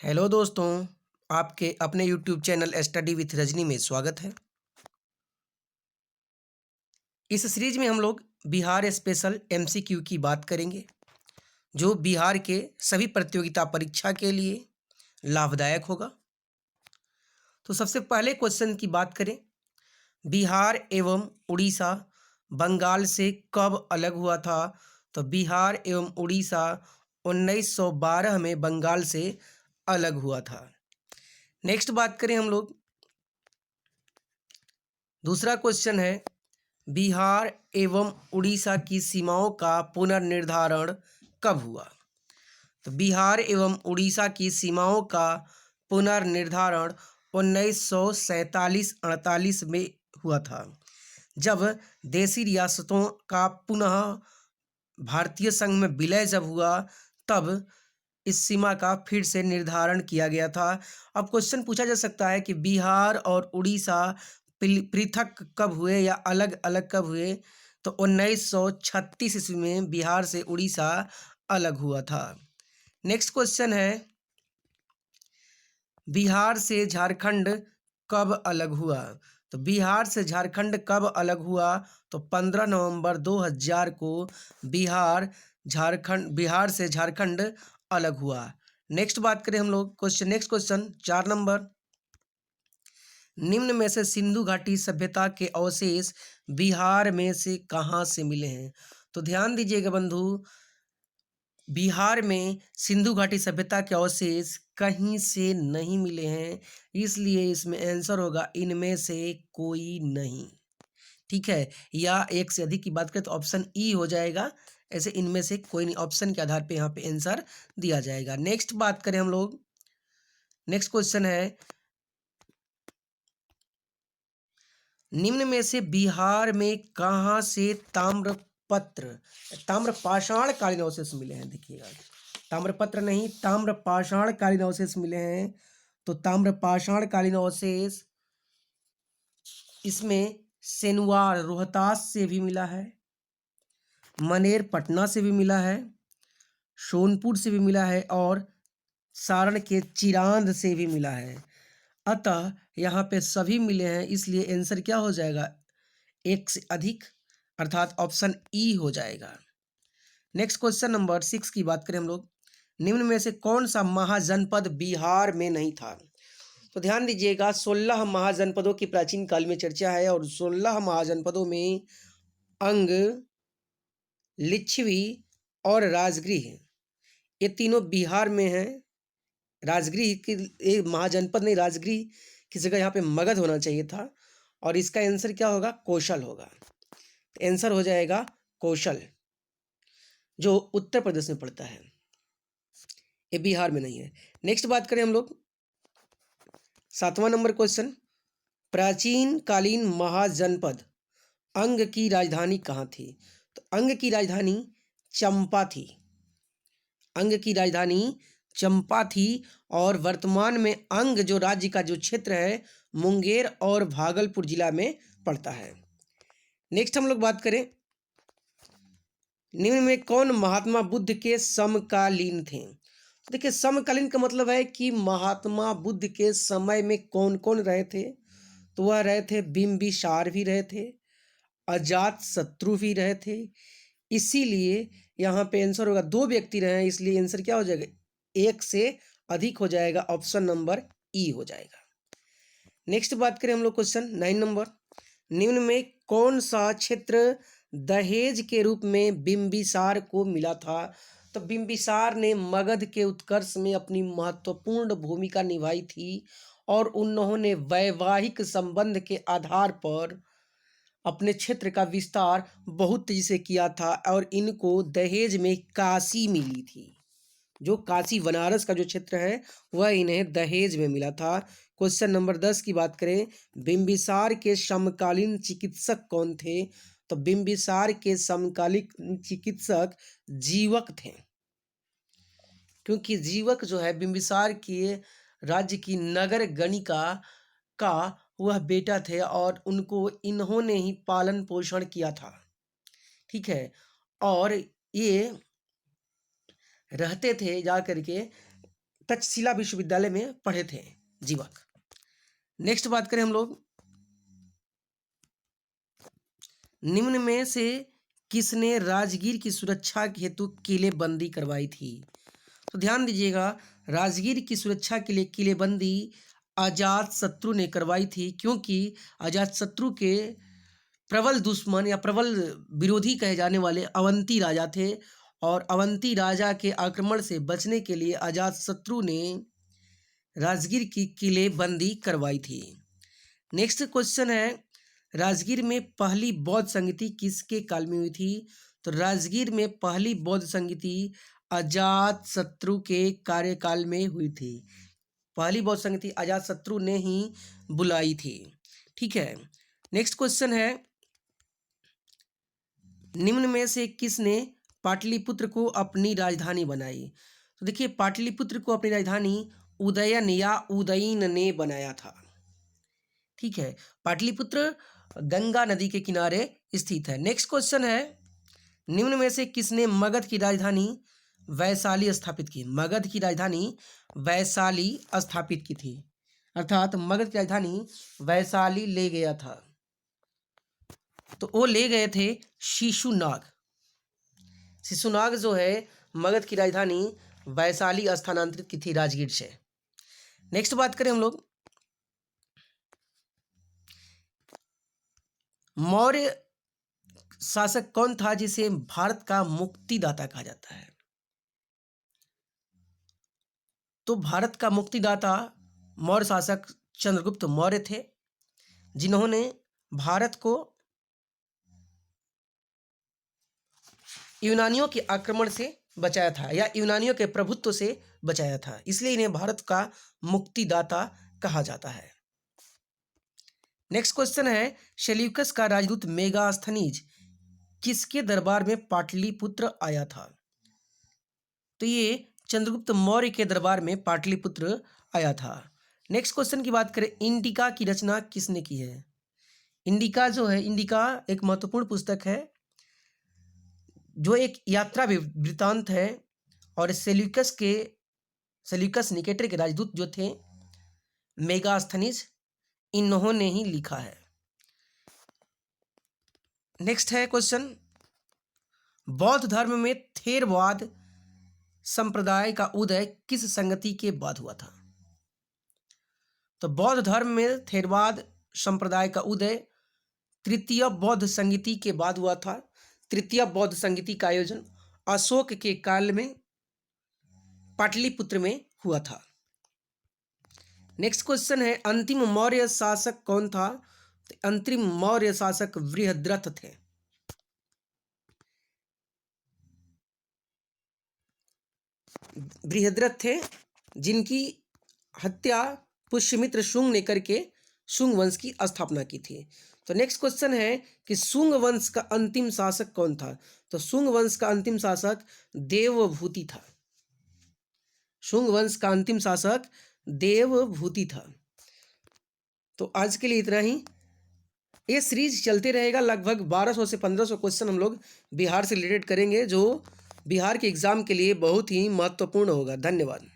Hello दोस्तों, आपके अपने YouTube channel study with Rajni में स्वागत है। इस सीरीज में हम लोग बिहार स्पेशल एमसीक्यू की बात करेंगे, जो बिहार के सभी प्रतियोगिता परीक्षा के लिए लाभदायक होगा। तो सबसे पहले क्वेश्चन की बात करें, बिहार एवं उड़ीसा बंगाल से कब अलग हुआ था? तो बिहार एवं उड़ीसा 1912 में बंगाल से अलग हुआ था। नेक्स्ट बात करें हम लोग, दूसरा क्वेश्चन है, बिहार एवं उड़ीसा की सीमाओं का पुनर्निर्धारण कब हुआ? तो बिहार एवं उड़ीसा की सीमाओं का पुनर्निर्धारण 1947-48 में हुआ था, जब देशी रियासतों का पुनः भारतीय संघ में विलय जब हुआ, तब इस सीमा का फिर से निर्धारण किया गया था। अब क्वेश्चन पूछा जा सकता है कि बिहार और उड़ीसा पृथक कब हुए या अलग अलग कब हुए? तो 1936 ईस्वी में बिहार से उड़ीसा अलग हुआ था। नेक्स्ट क्वेश्चन है, बिहार से झारखंड कब अलग हुआ? तो बिहार से झारखंड कब अलग हुआ? तो 15 नवंबर 2000 को बिहार से झारखंड अलग हुआ। नेक्स्ट बात करें हम लोग, नेक्स्ट क्वेश्चन 4 नंबर, निम्न में से सिंधु घाटी सभ्यता के अवशेष बिहार में से कहाँ से मिले हैं? तो ध्यान दीजिएगा बंधु, बिहार में सिंधु घाटी सभ्यता के अवशेष कहीं से नहीं मिले हैं, इसलिए इसमें आंसर होगा इनमें से कोई नहीं। ठीक है, या एक से अधिक की बात करें तो ऑप्शन ई हो जाएगा। ऐसे इनमें से कोई नहीं, ऑप्शन के आधार पे यहाँ पे आंसर दिया जाएगा। नेक्स्ट बात करें हम लोग, नेक्स्ट क्वेश्चन है, निम्न में से बिहार में कहाँ से ताम्रपाषाण कालीन अवशेष मिले हैं? देखिएगा, ताम्रपत्र नहीं, ताम्रपाषाण कालीन अवशेष मिले हैं। तो ताम्रपाषाण कालीन अवशेष इसमें सेनुआर रोहतास से भी मिला है, मनेर पटना से भी मिला है, सोनपुर से भी मिला है और सारण के चिरांद से भी मिला है। अतः यहाँ पे सभी मिले हैं, इसलिए आंसर क्या हो जाएगा? एक से अधिक, अर्थात ऑप्शन ई हो जाएगा। नेक्स्ट क्वेश्चन नंबर 6 की बात करें हम लोग, निम्न में से कौन सा महाजनपद बिहार में नहीं था? तो ध्यान दीजिएगा, 16 महाजनपदों की प्राचीन काल में चर्चा है और 16 महाजनपदों में अंग, लिच्छवी और राजगृह, ये तीनों बिहार में हैं। राजगृह की एक महाजनपद नहीं, राजगृह की जगह यहाँ पे मगध होना चाहिए था, और इसका आंसर क्या होगा? कौशल होगा। आंसर हो जाएगा कौशल, जो उत्तर प्रदेश में पड़ता है, ये बिहार में नहीं है। नेक्स्ट बात करें हम लोग, 7वां नंबर क्वेश्चन, प्राचीन कालीन महाजनपद अंग की राजधानी कहाँ थी? तो अंग की राजधानी चंपा थी, अंग की राजधानी चंपा थी, और वर्तमान में अंग जो राज्य का जो क्षेत्र है, मुंगेर और भागलपुर जिला में पड़ता है। नेक्स्ट हम लोग बात करें, निम्न में कौन महात्मा बुद्ध के समकालीन थे? देखिए, समकालीन का मतलब है कि महात्मा बुद्ध के समय में कौन कौन रहे थे? तो वह रहे थे, बिंबिसार भी रहे थे, अजात शत्रु भी रहे थे। इसीलिए यहाँ पे आंसर होगा, दो व्यक्ति रहे हैं, इसलिए आंसर क्या हो जाएगा? एक से अधिक हो जाएगा, ऑप्शन नंबर ई हो जाएगा। नेक्स्ट बात करें हम लोग, क्वेश्चन 9 नंबर, निम्न में कौन सा क्षेत्र दहेज के रूप में बिंबिसार को मिला था? तो बिंबिसार ने मगध के उत्कर्ष में अपनी महत्वपूर्ण भूमिका निभाई थी, और उन्होंने वैवाहिक संबंध के आधार पर अपने क्षेत्र का विस्तार बहुत तेजी से किया था, और इनको दहेज में काशी मिली थी। जो काशी बनारस का जो क्षेत्र है, वह इन्हें दहेज में मिला था। क्वेश्चन नंबर 10 की बात करें, बिंबिसार के समकालीन चिकित्सक कौन थे? तो बिंबिसार के समकालीन चिकित्सक जीवक थे, क्योंकि जीवक जो है बिंबिसार के राज्य की नगर गणिका का वह बेटा थे, और उनको इन्होंने ही पालन पोषण किया था। ठीक है, और ये रहते थे जा करके तक्षशिला विश्वविद्यालय में पढ़े थे जीवक। नेक्स्ट बात करें हम लोग, निम्न में से किसने राजगीर की सुरक्षा हेतु किलेबंदी करवाई थी? तो ध्यान दीजिएगा, राजगीर की सुरक्षा के लिए किलेबंदी अजात शत्रु ने करवाई थी, क्योंकि अजात शत्रु के प्रबल दुश्मन या प्रबल विरोधी कहे जाने वाले अवंती राजा थे, और अवंती राजा के आक्रमण से बचने के लिए अजात शत्रु ने राजगीर की किलेबंदी करवाई थी। नेक्स्ट क्वेश्चन है, राजगीर में पहली बौद्ध संगति किसके काल में हुई थी? तो राजगीर में पहली बौद्ध संगति अजात शत्रु के कार्यकाल में हुई थी। पहली बौद्ध संगति अजात शत्रु ने ही बुलाई थी। ठीक है, नेक्स्ट क्वेश्चन है, निम्न में से किसने पाटलिपुत्र को अपनी राजधानी बनाई? तो देखिए, पाटलिपुत्र को अपनी राजधानी उदयन या उदयीन ने बनाया था। ठीक है, पाटलिपुत्र गंगा नदी के किनारे स्थित है। नेक्स्ट क्वेश्चन है, निम्न में से किसने मगध की राजधानी वैशाली स्थापित की? मगध की राजधानी वैशाली स्थापित की थी, अर्थात मगध की राजधानी वैशाली ले गया था। तो वो ले गए थे शिशुनाग। शिशुनाग जो है मगध की राजधानी वैशाली स्थानांतरित की थी राजगीर से। नेक्स्ट बात करें हम लोग, मौर्य शासक कौन था जिसे भारत का मुक्तिदाता कहा जाता है? तो भारत का मुक्तिदाता मौर्य शासक चंद्रगुप्त मौर्य थे, जिन्होंने भारत को यूनानियों के आक्रमण से बचाया था या यूनानियों के प्रभुत्व से बचाया था, इसलिए इन्हें भारत का मुक्तिदाता कहा जाता है। नेक्स्ट क्वेश्चन है, सेल्यूकस का राजदूत मेगास्थनीज किसके दरबार में पाटलिपुत्र आया था? तो ये चंद्रगुप्त मौर्य के दरबार में पाटलिपुत्र आया था। नेक्स्ट क्वेश्चन की बात करें, इंडिका की रचना किसने की है? इंडिका जो है, इंडिका एक महत्वपूर्ण पुस्तक है जो एक यात्रा वृत्तांत है, और सेल्यूकस निकेटर के राजदूत जो थे मेगास्थनीज, इन्होंने ही लिखा है। नेक्स्ट है क्वेश्चन, बौद्ध धर्म में थेरवाद संप्रदाय का उदय किस संगति के बाद हुआ था? तो बौद्ध धर्म में थेरवाद संप्रदाय का उदय तृतीय बौद्ध संगति के बाद हुआ था। तृतीय बौद्ध संगति का आयोजन अशोक के काल में पाटलिपुत्र में हुआ था। नेक्स्ट क्वेश्चन है, अंतिम मौर्य शासक कौन था? तो अंतिम मौर्य शासक बृहद्रथ थे। बृहद्रथ थे, जिनकी हत्या पुष्यमित्र शुंग ने करके शुंग वंश की स्थापना की थी। तो नेक्स्ट क्वेश्चन है कि शुंग वंश का अंतिम शासक कौन था? तो शुंग वंश का अंतिम शासक देवभूति था। शुंग वंश का अंतिम शासक देवभूति था। तो आज के लिए इतना ही। ये सीरीज चलते रहेगा, लगभग 1200 से 1500 क्वेश्चन हम लोग बिहार से रिलेटेड करेंगे, जो बिहार के एग्जाम के लिए बहुत ही महत्वपूर्ण होगा। धन्यवाद।